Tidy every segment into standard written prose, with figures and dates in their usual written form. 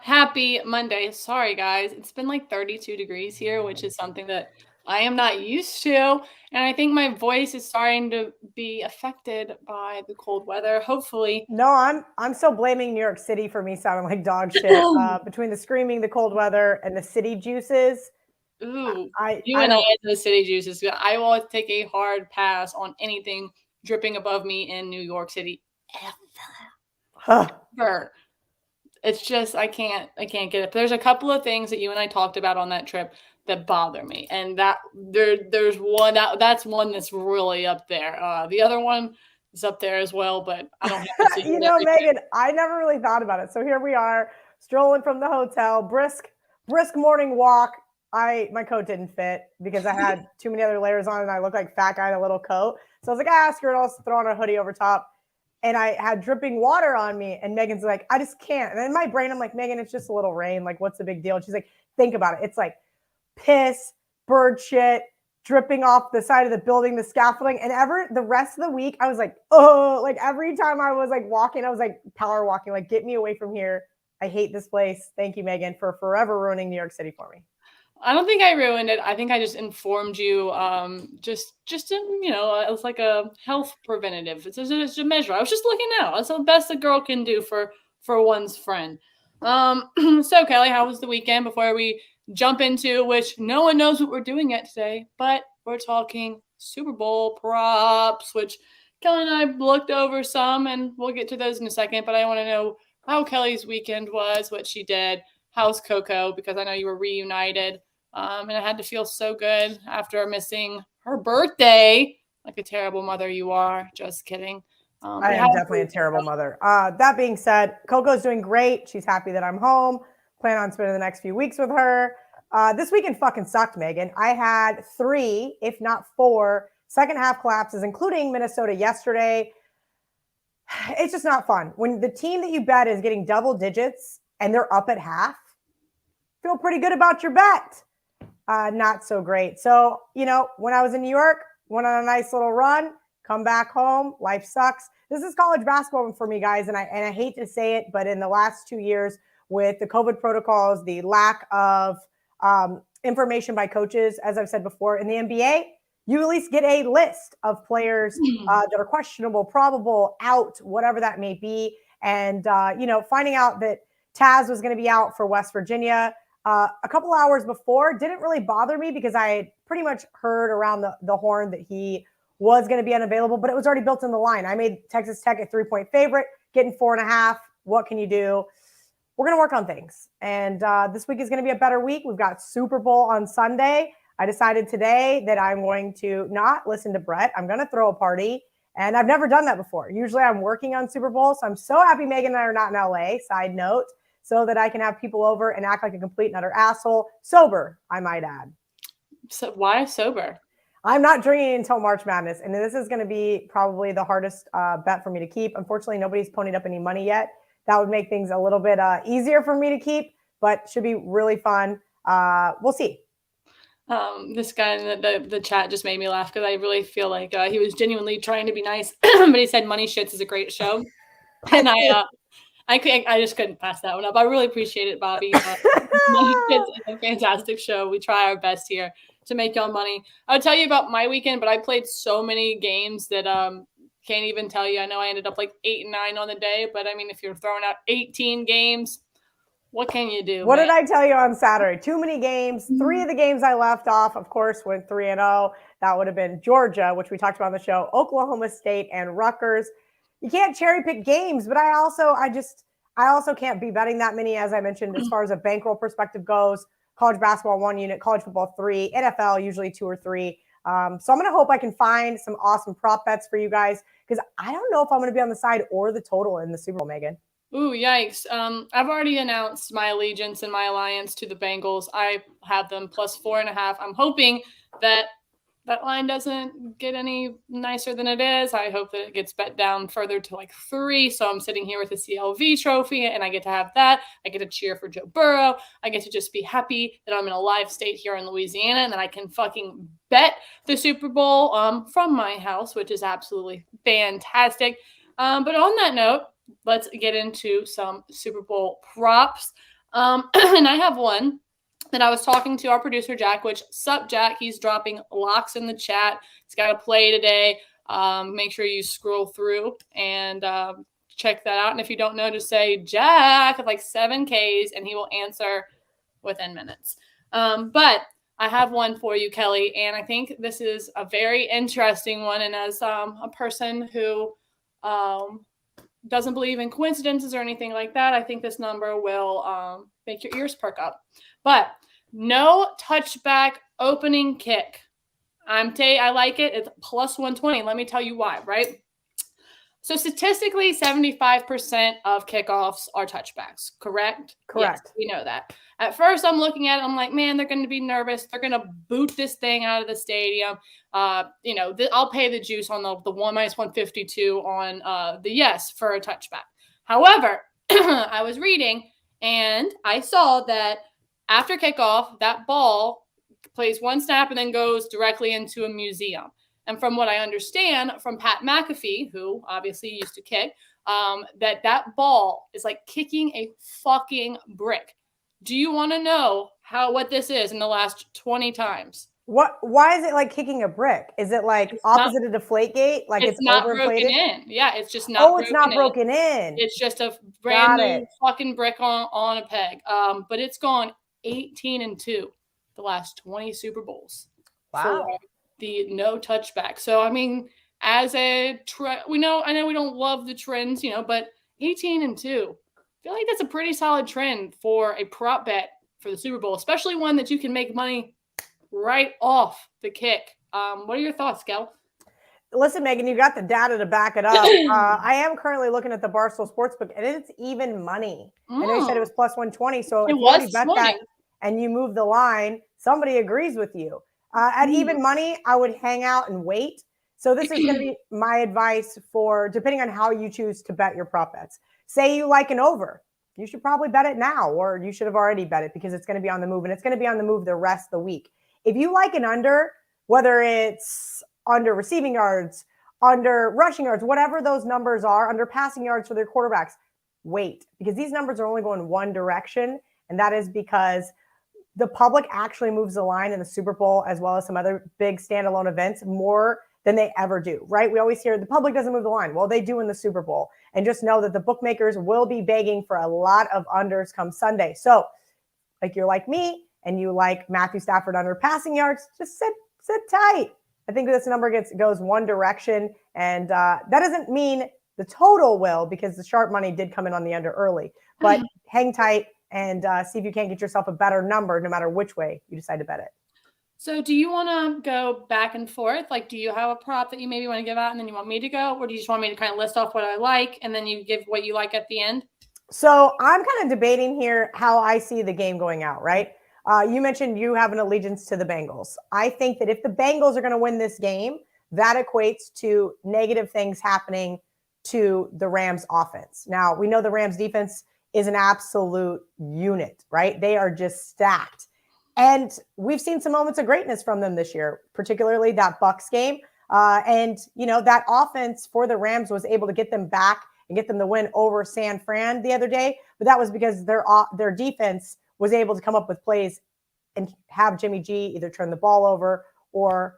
Happy Monday. Sorry, guys. It's been like 32 degrees here, which is something that I am not used to. And I think my voice is starting to be affected by the cold weather. Hopefully, No, I'm still blaming New York City for me sounding like dog shit. Between the screaming, the cold weather, and the city juices, ooh, you I and I don't. at the city juices. I will take a hard pass on anything dripping above me in New York City ever. It's just I can't get it. There's a couple of things that you and I talked about on that trip that bother me, and there's one that's one that's really up there. The other one is up there as well, but I don't have to see You it know, every day. Megan, I never really thought about it. So here we are, strolling from the hotel, brisk morning walk. My coat didn't fit because I had too many other layers on, and I looked like fat guy in a little coat. So I was like, screw it, I'll throw on a hoodie over top. And I had dripping water on me, and Megan's like, I just can't. And in my brain, I'm like, Megan, it's just a little rain. Like, what's the big deal? And she's like, think about it. It's like piss, bird shit, dripping off the side of the building, the scaffolding, and the rest of the week, I was like, oh, like every time I was like walking, I was like power walking, like get me away from here. I hate this place. Thank you, Megan, for forever ruining New York City for me. I don't think I ruined it. I think I just informed you, just to, it's like a health preventative. It's a measure. I was just looking out. That's the best a girl can do for one's friend. So Kelly, how was the weekend? Before we jump into which no one knows what we're doing yet today, but we're talking Super Bowl props, which Kelly and I looked over some, and we'll get to those in a second. But I want to know how Kelly's weekend was, what she did. How's Coco? Because I know you were reunited. And I had to feel so good after missing her birthday. Like a terrible mother you are. Just kidding. I But am how definitely a terrible mother. That being said, Coco's doing great. She's happy that I'm home. Plan on spending the next few weeks with her. This weekend fucking sucked, Megan. I had 3, if not 4, second half collapses, including Minnesota yesterday. It's just not fun. When the team that you bet is getting double digits and they're up at half, feel pretty good about your bet. Not so great. So, when I was in New York, went on a nice little run, come back home, life sucks. This is college basketball for me, guys, and I hate to say it, but in the last 2 years, with the COVID protocols, the lack of information by coaches, as I've said before, in the NBA, you at least get a list of players that are questionable, probable, out, whatever that may be. And, finding out that Taz was going to be out for West Virginia a couple hours before didn't really bother me because I had pretty much heard around the horn that he was going to be unavailable, but it was already built in the line. I made Texas Tech a 3-point favorite, getting 4.5. What can you do? We're going to work on things. And this week is going to be a better week. We've got Super Bowl on Sunday. I decided today that I'm going to not listen to Brett. I'm going to throw a party. And I've never done that before. Usually I'm working on Super Bowl. So I'm so happy Megan and I are not in LA, side note, so that I can have people over and act like a complete and utter asshole. Sober, I might add. So why sober? I'm not drinking until March Madness. And this is going to be probably the hardest bet for me to keep. Unfortunately, nobody's ponied up any money yet. That would make things a little bit easier for me to keep, but should be really fun. We'll see. This guy in the chat just made me laugh because I really feel like he was genuinely trying to be nice, but he said Money Shits is a great show. And I just couldn't pass that one up. I really appreciate it, Bobby. Money Shits is a fantastic show. We try our best here to make y'all money. I'll tell you about my weekend, but I played so many games that can't even tell you. I know I ended up like 8 and 9 on the day, but I mean, if you're throwing out 18 games, what can you do? What did I tell you on Saturday? Too many games. 3 of the games I left off, of course, went 3-0. That would have been Georgia, which we talked about on the show, Oklahoma State, and Rutgers. You can't cherry pick games, but I also can't be betting that many, as I mentioned, as far as a bankroll perspective goes. College basketball 1 unit, college football 3, NFL usually 2 or 3. So I'm going to hope I can find some awesome prop bets for you guys because I don't know if I'm going to be on the side or the total in the Super Bowl, Megan. Ooh, yikes. I've already announced my allegiance and my alliance to the Bengals. I have them plus 4.5. I'm hoping that line doesn't get any nicer than it is. I hope that it gets bet down further to like 3. So I'm sitting here with a CLV trophy and I get to have that. I get to cheer for Joe Burrow. I get to just be happy that I'm in a live state here in Louisiana and that I can fucking bet the Super Bowl from my house, which is absolutely fantastic. But on that note, let's get into some Super Bowl props. And I have one that I was talking to our producer, Jack, which, sup, Jack, he's dropping locks in the chat. He's got a play today. Make sure you scroll through and check that out. And if you don't know, just say Jack with like 7Ks and he will answer within minutes. But I have one for you, Kelly, and I think this is a very interesting one. And as a person who doesn't believe in coincidences or anything like that, I think this number will make your ears perk up. But no touchback opening kick. I like it. It's plus 120. Let me tell you why, right? So statistically, 75% of kickoffs are touchbacks, correct? Correct. Yes, we know that. At first, I'm looking at it, I'm like, man, they're going to be nervous. They're going to boot this thing out of the stadium. I'll pay the juice on the 1 minus 152 on the yes for a touchback. However, I was reading and I saw that after kickoff, that ball plays one snap and then goes directly into a museum. And from what I understand from Pat McAfee, who obviously used to kick, that ball is like kicking a fucking brick. Do you want to know what this is in the last 20 times? Why is it like kicking a brick? Is it like it's opposite of Deflategate? Like it's not overinflated? Broken in. Yeah, it's just not. Oh, it's not broken in. It's just a brand new fucking brick on a peg. But it's gone 18-2 the last 20 Super Bowls. Wow. For the no touchback. So I mean, as a I know we don't love the trends, but 18-2. I feel like that's a pretty solid trend for a prop bet for the Super Bowl, especially one that you can make money right off the kick. What are your thoughts, Kel? Listen, Megan, you got the data to back it up. I am currently looking at the Barstool Sportsbook, and it's even money. I know you said it was plus 120, so if you already bet that and you move the line, somebody agrees with you. At even money, I would hang out and wait. So this is going to be my advice for depending on how you choose to bet your prop bets. Say you like an over. You should probably bet it now, or you should have already bet it because it's going to be on the move, and it's going to be on the move the rest of the week. If you like an under, whether it's under receiving yards, under rushing yards, whatever those numbers are, under passing yards for their quarterbacks, wait, because these numbers are only going one direction, and that is because the public actually moves the line in the Super Bowl as well as some other big standalone events more than they ever do, right? We always hear the public doesn't move the line. Well, they do in the Super Bowl. And just know that the bookmakers will be begging for a lot of unders come Sunday. So like you're like me and you like Matthew Stafford under passing yards, just sit tight. I think this number goes one direction. And that doesn't mean the total will, because the sharp money did come in on the under early. But hang tight and see if you can't get yourself a better number no matter which way you decide to bet it. So do you want to go back and forth? Like, do you have a prop that you maybe want to give out and then you want me to go? Or do you just want me to kind of list off what I like and then you give what you like at the end? So I'm kind of debating here how I see the game going out, right? You mentioned you have an allegiance to the Bengals. I think that if the Bengals are going to win this game, that equates to negative things happening to the Rams offense. Now, we know the Rams defense is an absolute unit, right? They are just stacked. And we've seen some moments of greatness from them this year, particularly that Bucs game. And that offense for the Rams was able to get them back and get them the win over San Fran the other day. But that was because their defense was able to come up with plays and have Jimmy G either turn the ball over or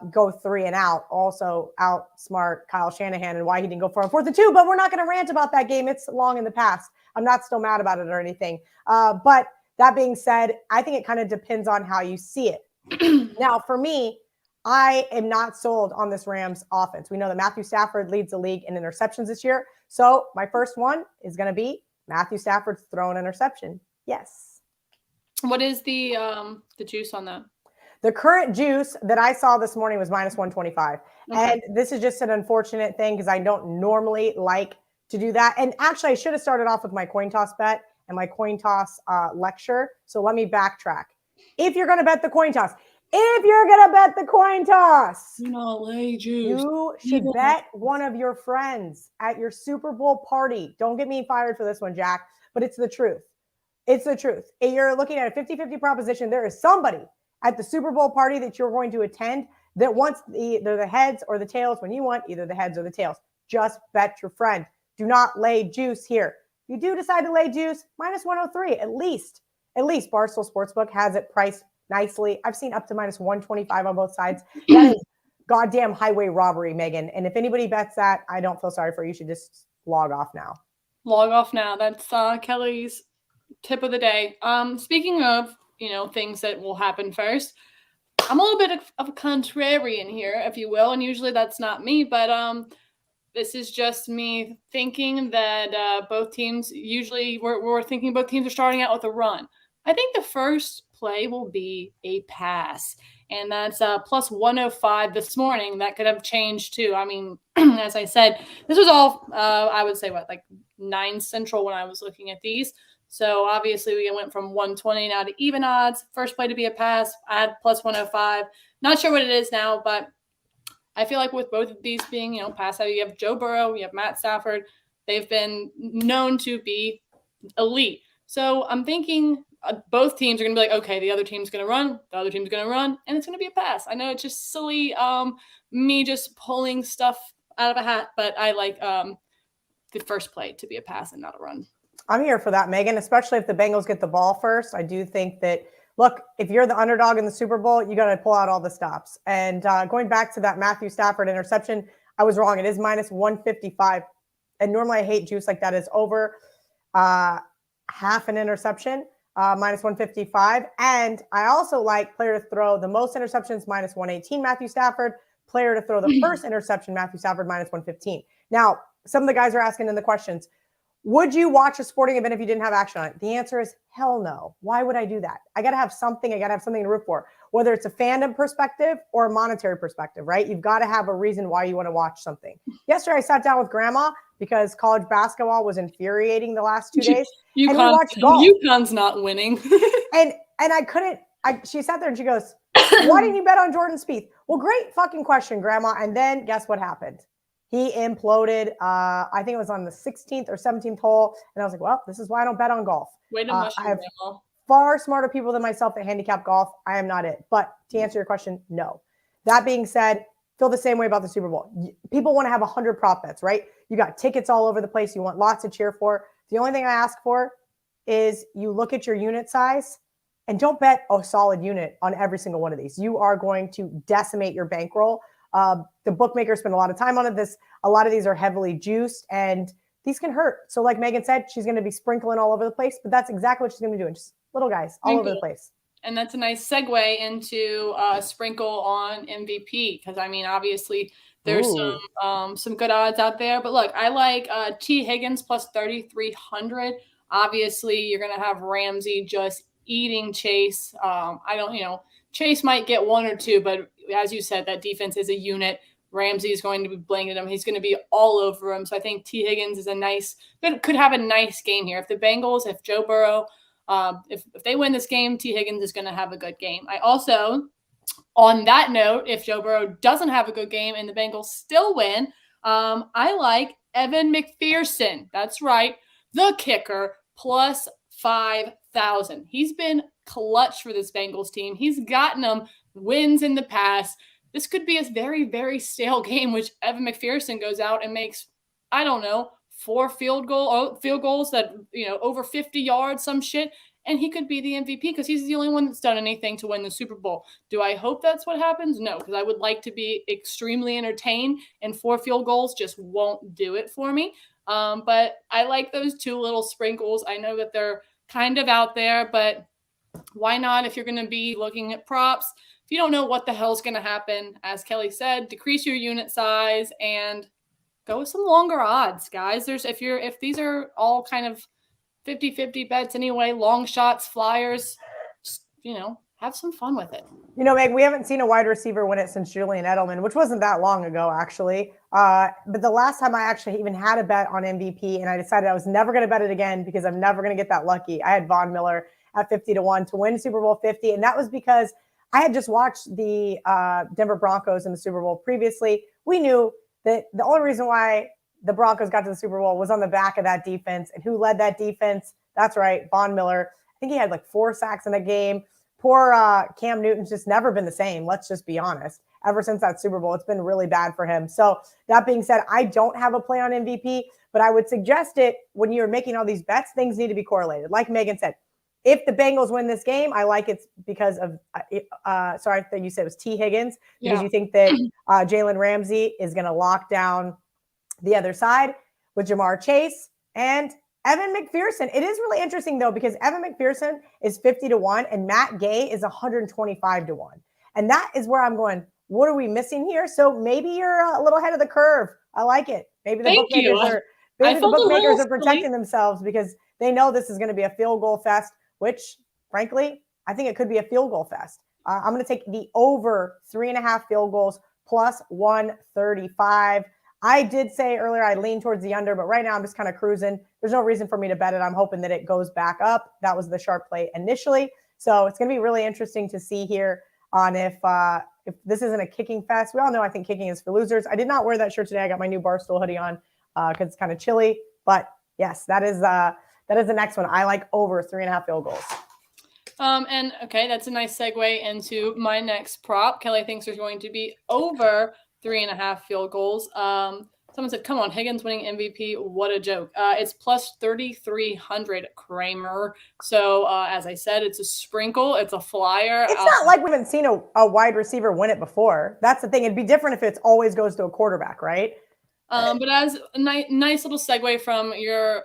go 3 and out. Also outsmart Kyle Shanahan and why he didn't go for 4th and 2. But we're not going to rant about that game. It's long in the past. I'm not still mad about it or anything. But that being said, I think it kind of depends on how you see it. Now, for me, I am not sold on this Rams offense. We know that Matthew Stafford leads the league in interceptions this year. So my first one is going to be Matthew Stafford's throw an interception. Yes. What is the juice on that? The current juice that I saw this morning was minus 125. Okay. And this is just an unfortunate thing because I don't normally like to do that. And actually, I should have started off with my coin toss bet and my coin toss lecture. So let me backtrack. If you're going to bet the coin toss, you should bet one of your friends at your Super Bowl party. Don't get me fired for this one, Jack, but it's the truth. It's the truth. If you're looking at a 50-50 proposition, there is somebody at the Super Bowl party that you're going to attend that wants either the heads or the tails when you want either the heads or the tails. Just bet your friend. Do not lay juice here. If you do decide to lay juice, minus 103 at least. At least Barstool Sportsbook has it priced nicely. I've seen up to minus 125 on both sides. That is goddamn highway robbery, Megan. And if anybody bets that, I don't feel sorry for you. You should just log off now. Log off now. That's Kelly's tip of the day. Speaking of, things that will happen first, I'm a little bit of a contrarian here, if you will, and usually that's not me, but this is just me thinking that both teams, usually we're thinking both teams are starting out with a run. I think the first play will be a pass, and that's plus 105 this morning. That could have changed too. I mean, as I said, this was all, I would say, like 9 Central when I was looking at these. So obviously we went from 120 now to even odds. First play to be a pass, I had plus 105. Not sure what it is now, but I feel like with both of these being, pass heavy, you have Joe Burrow, you have Matt Stafford. They've been known to be elite. So I'm thinking both teams are going to be like, okay, the other team's going to run, the other team's going to run, and it's going to be a pass. I know it's just silly, me just pulling stuff out of a hat, but I like the first play to be a pass and not a run. I'm here for that, Megan, especially if the Bengals get the ball first. I do think that, look, if you're the underdog in the Super Bowl, you got to pull out all the stops. And going back to that Matthew Stafford interception, I was wrong. It is minus 155. And normally I hate juice like that. It's over half an interception, minus 155. And I also like player to throw the most interceptions, minus 118, Matthew Stafford. Player to throw the first interception, Matthew Stafford, minus 115. Now, some of the guys are asking in the questions, would you watch a sporting event if you didn't have action on it? The answer is hell no. Why would I do that? I got to have something. I got to have something to root for, whether it's a fandom perspective or a monetary perspective, right? You've got to have a reason why you want to watch something. Yesterday, I sat down with grandma because college basketball was infuriating the last 2 days. And we watched golf. UConn's not winning. and I couldn't, she sat there and she goes, why didn't you bet on Jordan Spieth? Well, great fucking question, grandma. And then guess what happened? He imploded. I think it was on the 16th or 17th hole. And I was like, well, this is why I don't bet on golf. Way to mushroom, I have grandma. Far smarter people than myself that handicap golf. I am not it. But to answer your question, no. That being said, feel the same way about the Super Bowl. People want to have 100 prop bets, right? You got tickets all over the place. You want lots to cheer for. The only thing I ask for is you look at your unit size and don't bet a solid unit on every single one of these. You are going to decimate your bankroll. The bookmakers spend a lot of time on it. A lot of these are heavily juiced and these can hurt. So like Megan said, she's going to be sprinkling all over the place, but that's exactly what she's going to be doing. Just little guys all over the place. And that's a nice segue into sprinkle on MVP. Because I mean, obviously there's some good odds out there, but look, I like T Higgins plus 3,300. Obviously you're going to have Ramsey just eating Chase. Chase might get 1 or 2, but as you said, that defense is a unit. Ramsey is going to be blanketing him. He's going to be all over him. So I think T. Higgins is could have a nice game here. If Joe Burrow, if they win this game, T. Higgins is going to have a good game. I also, on that note, if Joe Burrow doesn't have a good game and the Bengals still win, I like Evan McPherson. That's right. The kicker plus 5,000. He's been clutch for this Bengals team. He's gotten them wins in the past. This could be a very, very stale game, which Evan McPherson goes out and makes, 4 field goals that, over 50 yards, some shit. And he could be the MVP because he's the only one that's done anything to win the Super Bowl. Do I hope that's what happens? No, because I would like to be extremely entertained, and 4 field goals just won't do it for me. But I like those 2 little sprinkles. I know that they're kind of out there, but why not if you're going to be looking at props? If you don't know what the hell's going to happen, as Kelly said, decrease your unit size and go with some longer odds, guys. If these are all kind of 50-50 bets anyway, long shots, flyers, just, have some fun with it. Meg, we haven't seen a wide receiver win it since Julian Edelman, which wasn't that long ago, actually. But the last time I actually even had a bet on MVP, and I decided I was never going to bet it again because I'm never going to get that lucky. I had Von Miller at 50-1 to win Super Bowl 50. And that was because I had just watched the Denver Broncos in the Super Bowl previously. We knew that the only reason why the Broncos got to the Super Bowl was on the back of that defense. And who led that defense? That's right, Von Miller. I think he had like 4 sacks in a game. Poor Cam Newton's just never been the same. Let's just be honest. ever since that Super Bowl. It's been really bad for him. So that being said, I don't have a play on MVP, but I would suggest it when you're making all these bets, things need to be correlated. Like Megan said, if the Bengals win this game, I like it because of, sorry, I thought you said it was T. Higgins, because you think that Jalen Ramsey is going to lock down the other side with Jamar Chase and Evan McPherson. It is really interesting, though, because Evan McPherson is 50-1 and Matt Gay is 125-1. And that is where I'm going, what are we missing here? So maybe you're a little ahead of the curve. I like it. Maybe the bookmakers are protecting themselves because they know this is going to be a field goal fest, which, frankly, I think it could be a field goal fest. I'm going to take the over 3.5 field goals plus 135. I did say earlier I lean towards the under, but right now I'm just kind of cruising. There's no reason for me to bet it. I'm hoping that it goes back up. That was the sharp play initially. So it's going to be really interesting to see here on if this isn't a kicking fest. We all know I think kicking is for losers. I did not wear that shirt today. I got my new Barstool hoodie on because it's kind of chilly. But yes, that is the next one. I like over 3.5 field goals. And okay, that's a nice segue into my next prop. Kelly thinks there's going to be over 3.5 field goals. Someone said, come on, Higgins winning MVP. What a joke. It's plus 3,300, Kramer. So as I said, it's a sprinkle. It's a flyer. It's not like we haven't seen a wide receiver win it before. That's the thing. It'd be different if it always goes to a quarterback, right? But as a nice little segue from your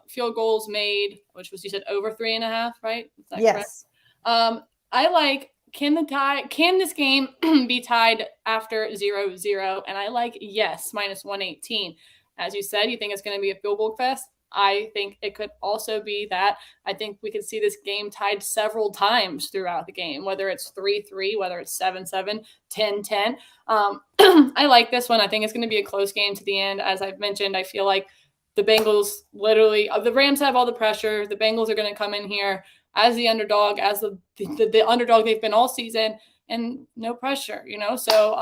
field goals made, which was, you said over 3.5, right? Is that yes. Correct? I like, can this game be tied after 0-0? And I like yes, minus 118. As you said, you think it's going to be a field goal fest. I think it could also be that. I think we could see this game tied several times throughout the game, whether it's 3-3, whether it's 7-7, 10-10. I like this one. I think it's going to be a close game to the end. As I've mentioned, I feel like the Bengals the Rams have all the pressure. The Bengals are going to come in here as the underdog, as the underdog they've been all season, and no pressure, So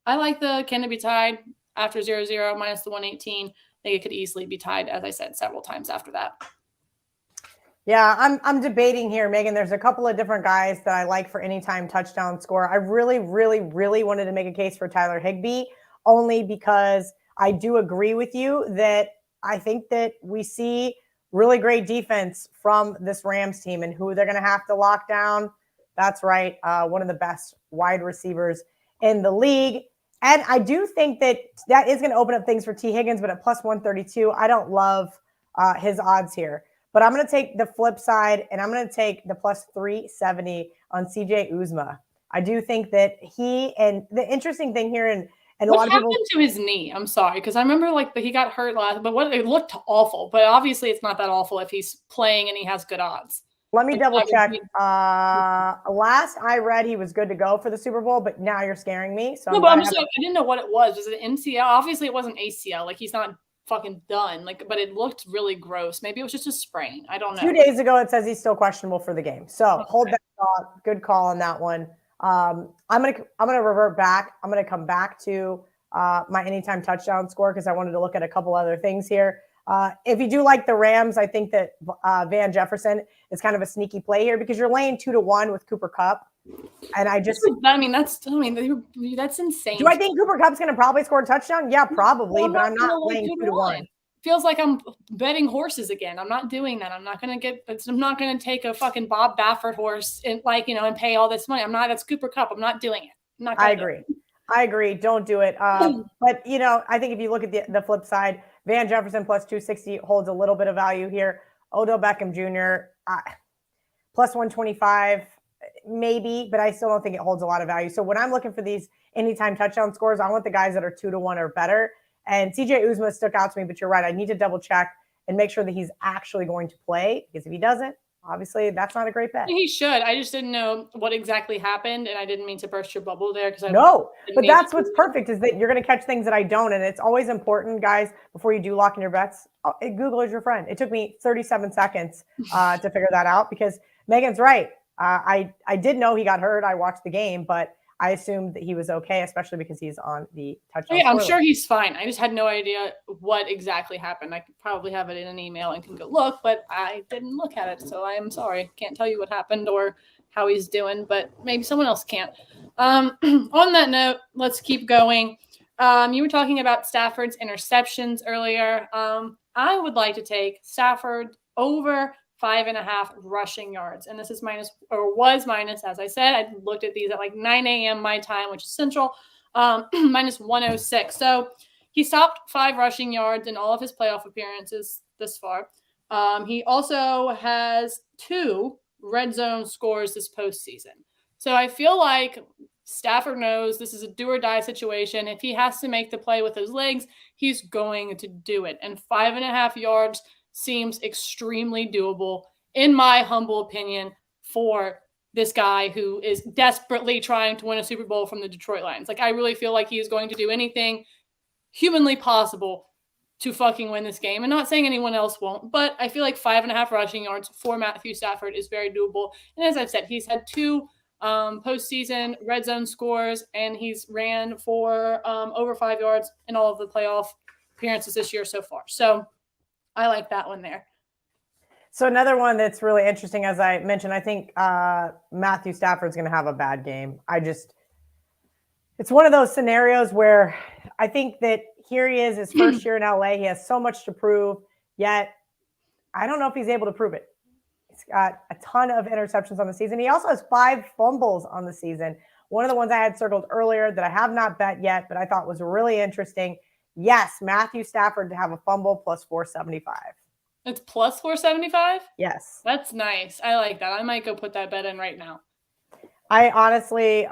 I like the can it be tied after 0-0 minus the 118. I think it could easily be tied, as I said, several times after that. Yeah, I'm debating here, Megan. There's a couple of different guys that I like for anytime touchdown score. I really, really, really wanted to make a case for Tyler Higbee, only because I do agree with you that I think that we see really great defense from this Rams team, and who they're going to have to lock down. That's right. One of the best wide receivers in the league. And I do think that is going to open up things for T. Higgins, but at plus 132, I don't love his odds here. But I'm going to take the flip side, and I'm going to take the plus 370 on CJ Uzomah. I do think that and the interesting thing here, and a lot of people. What happened to his knee? I'm sorry, because I remember he got hurt last, but it looked awful. But obviously, it's not that awful if he's playing and he has good odds. Let me double check. Last I read, he was good to go for the Super Bowl, but now you're scaring me. So no, but I'm just I didn't know what it was. Was it MCL? Obviously, it wasn't ACL. Like, he's not fucking done. But it looked really gross. Maybe it was just a sprain. I don't know. 2 days ago, it says he's still questionable for the game. So hold that thought. Good call on that one. I'm gonna revert back. I'm gonna come back to my anytime touchdown score because I wanted to look at a couple other things here. If you do like the Rams, I think that Van Jefferson is kind of a sneaky play here because you're laying 2-1 with Cooper Kupp. And that's insane. Do I think Cooper Kupp's going to probably score a touchdown? Yeah, probably, but I'm not laying 2-1. Feels like I'm betting horses again. I'm not doing that. I'm not going to take a fucking Bob Baffert horse and and pay all this money. That's Cooper Kupp. I'm not doing it. I agree. Don't do it. But I think if you look at the flip side, Van Jefferson plus 260 holds a little bit of value here. Odell Beckham Jr. Plus 125, maybe, but I still don't think it holds a lot of value. So when I'm looking for these anytime touchdown scores, I want the guys that are 2-1 or better. And CJ Uzomah stuck out to me, but you're right. I need to double check and make sure that he's actually going to play, because if he doesn't, obviously that's not a great bet. He should. I just didn't know what exactly happened, and I didn't mean to burst your bubble there. But that's what's perfect is that you're going to catch things that I don't, and it's always important, guys, before you do lock in your bets. Google is your friend. It took me 37 seconds to figure that out because Megan's right. I did know he got hurt. I watched the game, but I assumed that he was okay, especially because he's on the touchdown. Yeah, I'm sure he's fine. I just had no idea what exactly happened. I could probably have it in an email and can go look, but I didn't look at it. So I am sorry. Can't tell you what happened or how he's doing, but maybe someone else can't. On that note, let's keep going. You were talking about Stafford's interceptions earlier. I would like to take Stafford over 5.5 rushing yards. And this is was minus, as I said. I looked at these at like 9 a.m. my time, which is central, minus 106. So he stopped 5 rushing yards in all of his playoff appearances this far. He also has 2 red zone scores this postseason. So I feel like Stafford knows this is a do or die situation. If he has to make the play with his legs, he's going to do it. And 5.5 yards seems extremely doable, in my humble opinion, for this guy who is desperately trying to win a Super Bowl from the Detroit Lions. Like, I really feel like he is going to do anything humanly possible to fucking win this game. And not saying anyone else won't, but I feel like 5.5 rushing yards for Matthew Stafford is very doable. And as I've said, he's had 2 postseason red zone scores, and he's ran for over 5 yards in all of the playoff appearances this year so far. So I like that one there. So another one that's really interesting, as I mentioned, I think Matthew Stafford's going to have a bad game. It's one of those scenarios where I think that here he is, his first year in LA. He has so much to prove, yet I don't know if he's able to prove it. He's got a ton of interceptions on the season. He also has 5 fumbles on the season. One of the ones I had circled earlier that I have not bet yet, but I thought was really interesting. Yes, Matthew Stafford to have a fumble plus 475. It's plus 475? Yes. That's nice. I like that. I might go put that bet in right now. I honestly,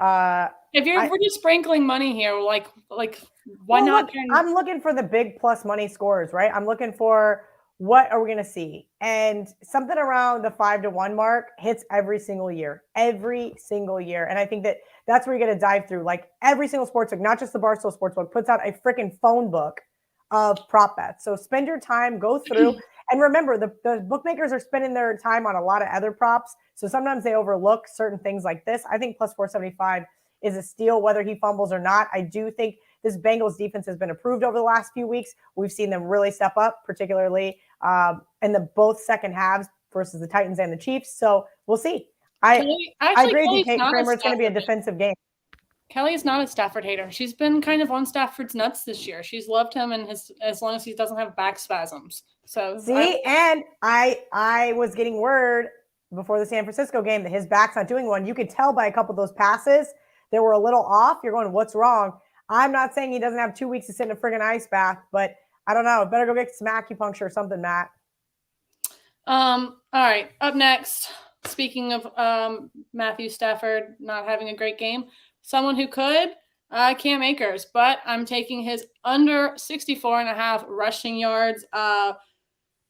if we're just sprinkling money here, like why not? I'm looking for the big plus money scores, right? I'm looking for what are we going to see, and something around the 5-1 mark hits every single year. And I think that's where you're going to dive through. Like every single sportsbook, not just the Barstool Sportsbook, puts out a freaking phone book of prop bets. So spend your time, go through. And remember, the bookmakers are spending their time on a lot of other props. So sometimes they overlook certain things like this. I think plus 475 is a steal, whether he fumbles or not. I do think this Bengals defense has been improved over the last few weeks. We've seen them really step up, particularly in the both second halves versus the Titans and the Chiefs. So we'll see. I agree with you, Kramer. It's going to be a defensive game. Kelly is not a Stafford hater. She's been kind of on Stafford's nuts this year. She's loved him and as long as he doesn't have back spasms. So and I was getting word before the San Francisco game that his back's not doing one. You could tell by a couple of those passes that were a little off. You're going, what's wrong? I'm not saying he doesn't have 2 weeks to sit in a friggin' ice bath, but I don't know. Better go get some acupuncture or something, Matt. All right. Up next, speaking of Matthew Stafford not having a great game, someone who could, Cam Akers, but I'm taking his under 64.5 rushing yards.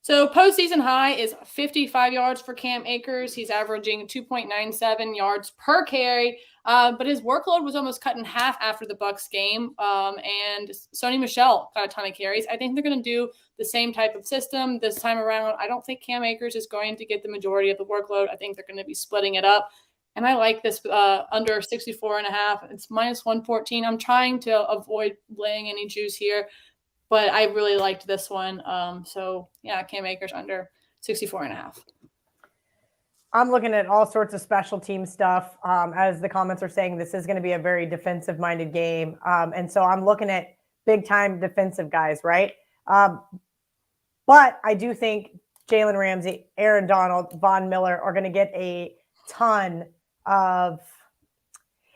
So postseason high is 55 yards for Cam Akers. He's averaging 2.97 yards per carry, but his workload was almost cut in half after the Bucs game. And Sony Michel got a ton of carries. I think they're going to do the same type of system this time around. I don't think Cam Akers is going to get the majority of the workload. I think they're going to be splitting it up. And I like this under 64.5. It's minus 114. I'm trying to avoid laying any juice here, but I really liked this one. So yeah, Cam Akers under 64.5. I'm looking at all sorts of special team stuff. As the comments are saying, this is going to be a very defensive minded game. And so I'm looking at big time defensive guys, right? But I do think Jalen Ramsey, Aaron Donald, Von Miller are going to get a ton of,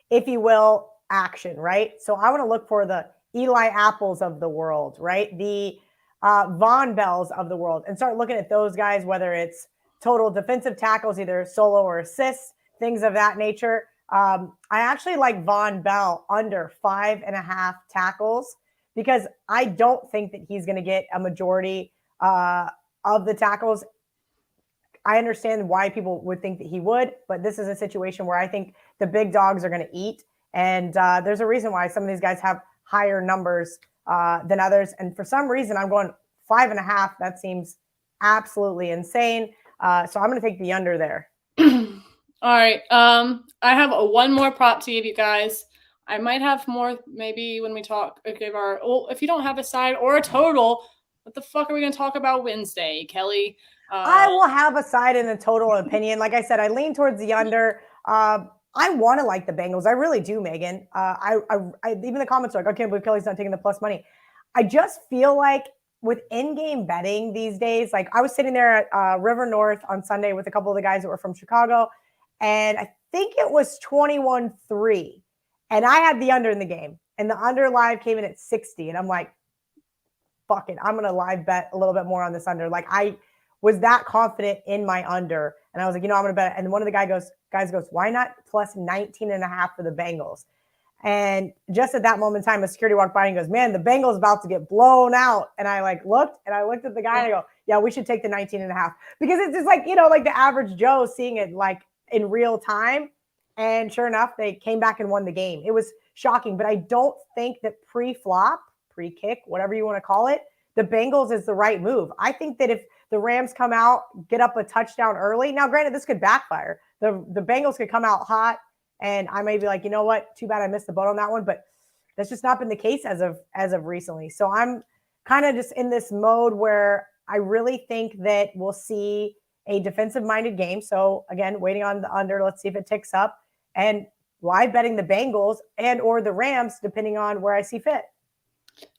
if you will, action, right? So I want to look for the Eli Apples of the world, right? The Von Bells of the world, and start looking at those guys, whether it's total defensive tackles, either solo or assists, things of that nature. I actually like Von Bell under 5.5 tackles because I don't think that he's going to get a majority of the tackles. I understand why people would think that he would, but this is a situation where I think the big dogs are going to eat. And there's a reason why some of these guys have higher numbers than others. And for some reason, I'm going 5.5. That seems absolutely insane. So I'm going to take the under there. All right. I have one more prop to give you guys. I might have more maybe when we talk. If you don't have a side or a total, what the fuck are we going to talk about Wednesday, Kelly? I will have a side and a total opinion. Like I said, I lean towards the under. I want to like the Bengals. I really do, Megan. Even the comments are like, I can't believe Kelly's not taking the plus money. I just feel like with in-game betting these days, like I was sitting there at River North on Sunday with a couple of the guys that were from Chicago, and I think it was 21-3, and I had the under in the game, and the under live came in at 60, and I'm like, fuck it, I'm going to live bet a little bit more on this under. Like I was that confident in my under, and I was like, I'm going to bet it. And one of the guys goes, why not plus 19.5 for the Bengals? And just at that moment in time, a security walked by and goes, man, the Bengals about to get blown out. And I looked at the guy and I go, yeah, we should take the 19.5, because it's just like, like the average Joe seeing it like in real time. And sure enough, they came back and won the game. It was shocking, but I don't think that pre-flop, pre-kick, whatever you want to call it, the Bengals is the right move. I think that if the Rams come out, get up a touchdown early. Now, granted, this could backfire. The Bengals could come out hot, and I may be like, you know what? Too bad I missed the boat on that one. But that's just not been the case as of recently. So I'm kind of just in this mode where I really think that we'll see a defensive-minded game. So again, waiting on the under. Let's see if it ticks up. And live betting the Bengals and or the Rams, depending on where I see fit.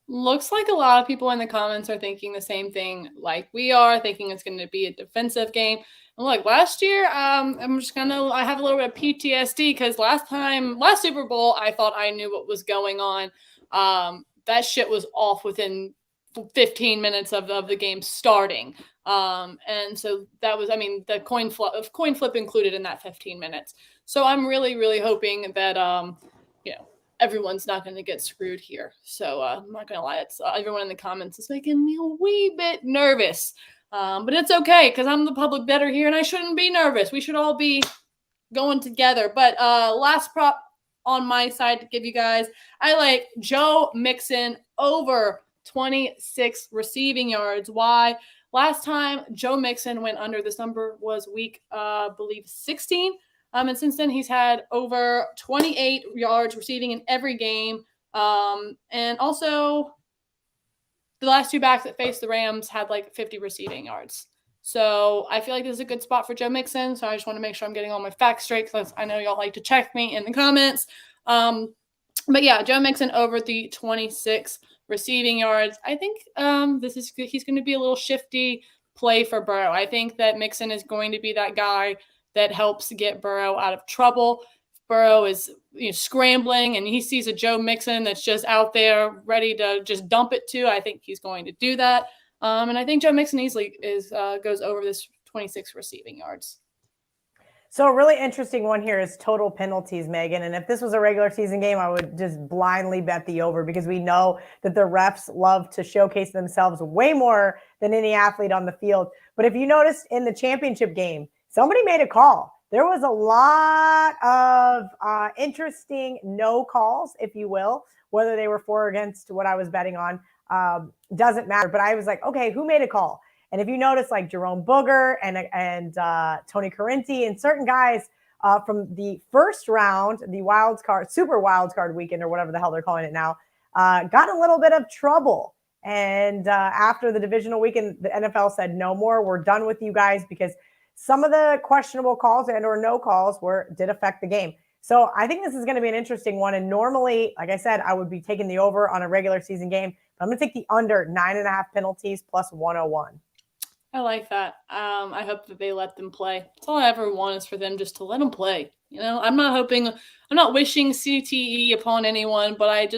Looks like a lot of people in the comments are thinking the same thing like we are, thinking it's going to be a defensive game. And look, last year, I have a little bit of PTSD because last Super Bowl, I thought I knew what was going on. That shit was off within 15 minutes of the game starting. And so that was, the coin flip included in that 15 minutes. So I'm really, really hoping that, everyone's not going to get screwed here. So I'm not going to lie. It's everyone in the comments is making me a wee bit nervous. But it's okay because I'm the public bettor here and I shouldn't be nervous. We should all be going together. But last prop on my side to give you guys, I like Joe Mixon over 26 receiving yards. Why? Last time Joe Mixon went under, this number was week, I believe 16. And since then, he's had over 28 yards receiving in every game. And also, the last two backs that faced the Rams had like 50 receiving yards. So I feel like this is a good spot for Joe Mixon. So I just want to make sure I'm getting all my facts straight because I know y'all like to check me in the comments. But yeah, Joe Mixon over the 26 receiving yards. I think he's going to be a little shifty play for Burrow. I think that Mixon is going to be that guy that helps get Burrow out of trouble. Burrow is scrambling and he sees a Joe Mixon that's just out there ready to just dump it to. I think he's going to do that. And I think Joe Mixon easily goes over this 26 receiving yards. So a really interesting one here is total penalties, Megan. And if this was a regular season game, I would just blindly bet the over because we know that the refs love to showcase themselves way more than any athlete on the field. But if you noticed in the championship game, somebody made a call. There was a lot of interesting no calls, if you will, whether they were for or against what I was betting on. Doesn't matter. But I was like, okay, who made a call? And if you notice, like Jerome Booger and Tony Correnti and certain guys from the first round, the super wild card weekend or whatever the hell they're calling it now, got a little bit of trouble. And after the divisional weekend, the NFL said, no more. We're done with you guys because some of the questionable calls and or no calls did affect the game. So I think this is going to be an interesting one. And normally, like I said, I would be taking the over on a regular season game. But I'm going to take the under 9.5 penalties plus 101. I like that. I hope that they let them play. That's all I ever want is for them just to let them play. I'm not wishing CTE upon anyone, but I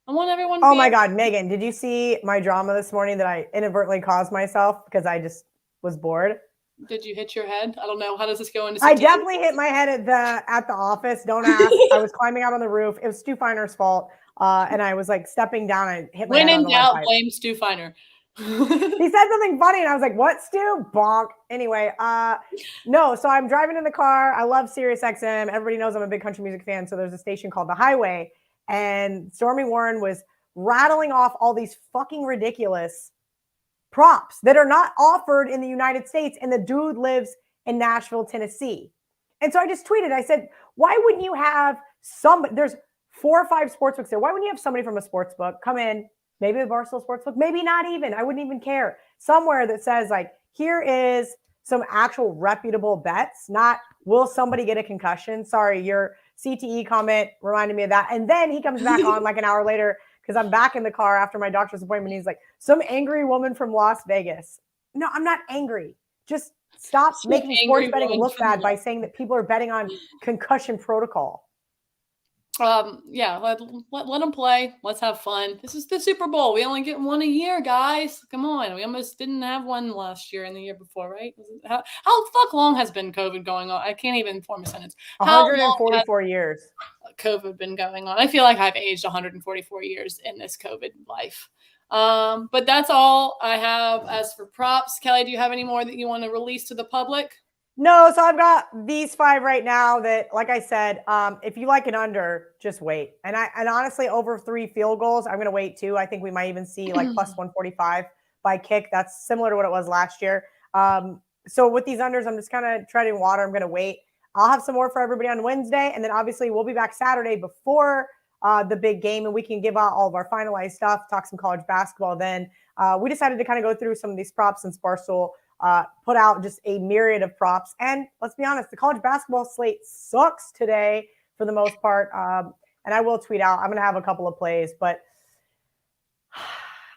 want everyone to Oh my God, Megan, did you see my drama this morning that I inadvertently caused myself because I just was bored? Did you hit your head? I don't know. How does this go into CTE? I definitely hit my head at the office. Don't ask. I was climbing out on the roof. It was Stu Finer's fault. And I was like stepping down. I hit my head on the When in doubt, blame Stu Finer. He said something funny and I was like, what, Stu? Bonk. Anyway, no, so I'm driving in the car. I love Sirius XM. Everybody knows I'm a big country music fan. So there's a station called The Highway. And Stormy Warren was rattling off all these fucking ridiculous props that are not offered in the United States. And the dude lives in Nashville, Tennessee. And so I just tweeted, I said, why wouldn't you have there's 4 or 5 sportsbooks there. Why wouldn't you have somebody from a sportsbook come in? Maybe the Barstool Sportsbook, maybe not even. I wouldn't even care. Somewhere that says like, here is some actual reputable bets, not Will somebody get a concussion? Sorry, your CTE comment reminded me of that. And then he comes back on like an hour later because I'm back in the car after my doctor's appointment. He's like, some angry woman from Las Vegas. No, I'm not angry. Just stop making sports betting look bad by saying that people are betting on concussion protocol. Yeah, let them play. Let's have fun. This is the Super Bowl. We only get one a year, guys. Come on. We almost didn't have one last year and the year before, right? How the fuck long has been COVID going on? I can't even form a sentence. 144 years. COVID been going on? I feel like I've aged 144 years in this COVID life. But that's all I have as for props. Kelly, do you have any more that you want to release to the public? No, so I've got these 5 right now that, like I said, if you like an under, just wait. And honestly, over 3 field goals, I'm going to wait too. I think we might even see like plus 145 by kick. That's similar to what it was last year. So with these unders, I'm just kind of treading water. I'm going to wait. I'll have some more for everybody on Wednesday. And then obviously we'll be back Saturday before the big game, and we can give out all of our finalized stuff, talk some college basketball. Then we decided to kind of go through some of these props, and Barstool put out just a myriad of props. And let's be honest, the college basketball slate sucks today for the most part. And I will tweet out. I'm going to have a couple of plays, but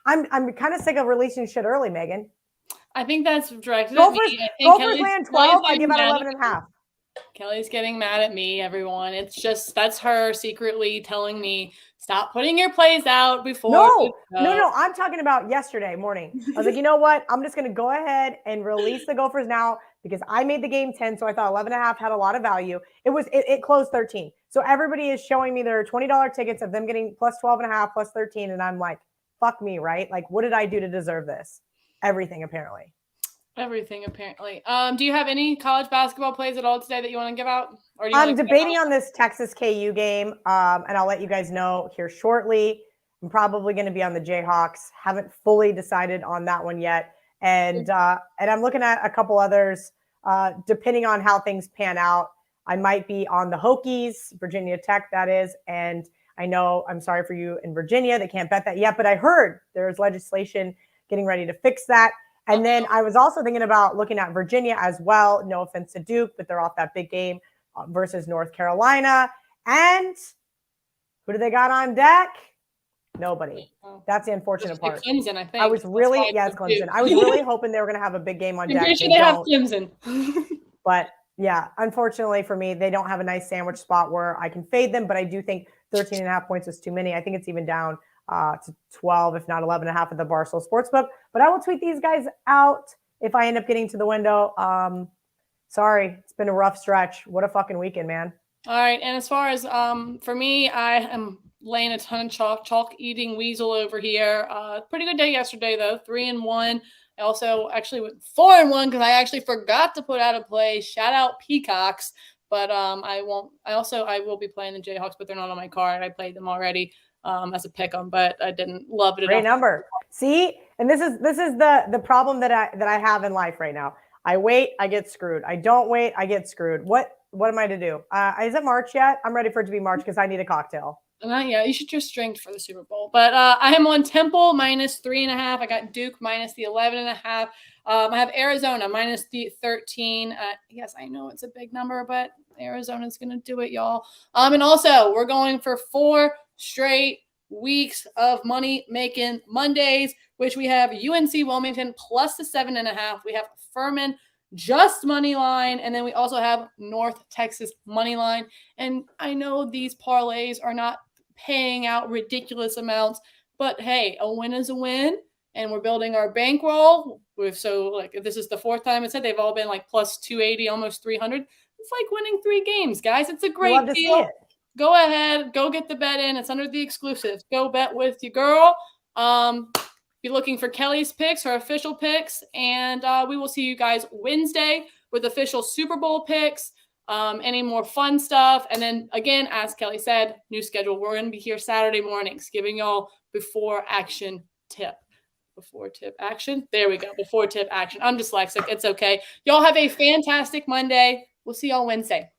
I'm kind of sick of releasing shit early, Megan. I think that's directed at me. Gophers land 12. I give out 11.5. Kelly's getting mad at me, everyone. It's just, that's her secretly telling me, stop putting your plays out before. No. I'm talking about yesterday morning. I was like, you know what? I'm just going to go ahead and release the Gophers now because I made the game 10. So I thought 11.5 had a lot of value. It closed 13. So everybody is showing me their $20 tickets of them getting plus 12.5, plus 13. And I'm like, fuck me, right? Like, what did I do to deserve this? Everything, apparently. Everything, apparently. Do you have any college basketball plays at all today that you want to give out? Or do you I'm debating on this Texas KU game, and I'll let you guys know here shortly. I'm probably going to be on the Jayhawks. Haven't fully decided on that one yet, and I'm looking at a couple others. Depending on how things pan out, I might be on the Hokies, Virginia Tech, that is. And I know, I'm sorry for you in Virginia, they can't bet that yet, but I heard there's legislation getting ready to fix that. And then I was also thinking about looking at Virginia as well. No offense to Duke, but they're off that big game versus North Carolina. And who do they got on deck? Nobody. That's the unfortunate part. Clemson, I think. It's Clemson. I was really hoping they were going to have a big game on deck. They have Clemson. But yeah, unfortunately for me, they don't have a nice sandwich spot where I can fade them. But I do think 13.5 points is too many. I think it's even down to 12, if not 11.5 at the Barstool Sportsbook. But I will tweet these guys out if I end up getting to the window. Sorry, it's been a rough stretch. What a fucking weekend, man. All right. And as far as for me, I am laying a ton of chalk eating weasel over here. Pretty good day yesterday, though. 3-1. I also actually went 4-1 because I actually forgot to put out a play. Shout out Peacocks. But I will be playing the Jayhawks, but they're not on my card. I played them already. As a pick 'em, but I didn't love it enough. Great number. See, and this is the problem that I have in life right now. I wait, I get screwed. I don't wait, I get screwed. What am I to do? Is it March yet? I'm ready for it to be March because I need a cocktail. Yeah, you should just drink for the Super Bowl. But I am on Temple minus 3.5. I got Duke minus the 11.5. I have Arizona minus the 13. Yes, I know it's a big number, but Arizona's gonna do it, y'all. And also we're going for 4 straight weeks of money making Mondays, which we have UNC Wilmington plus the 7.5. We have Furman just money line, and then we also have North Texas money line. And I know these parlays are not paying out ridiculous amounts, but hey, a win is a win, and we're building our bankroll. So like if this is the 4th time I said, they've all been like plus 280, almost 300. It's like winning 3 games, guys. It's a great deal. Go ahead, go get the bet in. It's under the exclusives. Go bet with your girl. Be looking for Kelly's picks, her official picks, and we will see you guys Wednesday with official Super Bowl picks, any more fun stuff. And then again, as Kelly said, new schedule. We're going to be here Saturday mornings giving y'all before tip action. There we go. Before tip action. I'm dyslexic. It's okay. Y'all have a fantastic Monday. We'll see y'all Wednesday.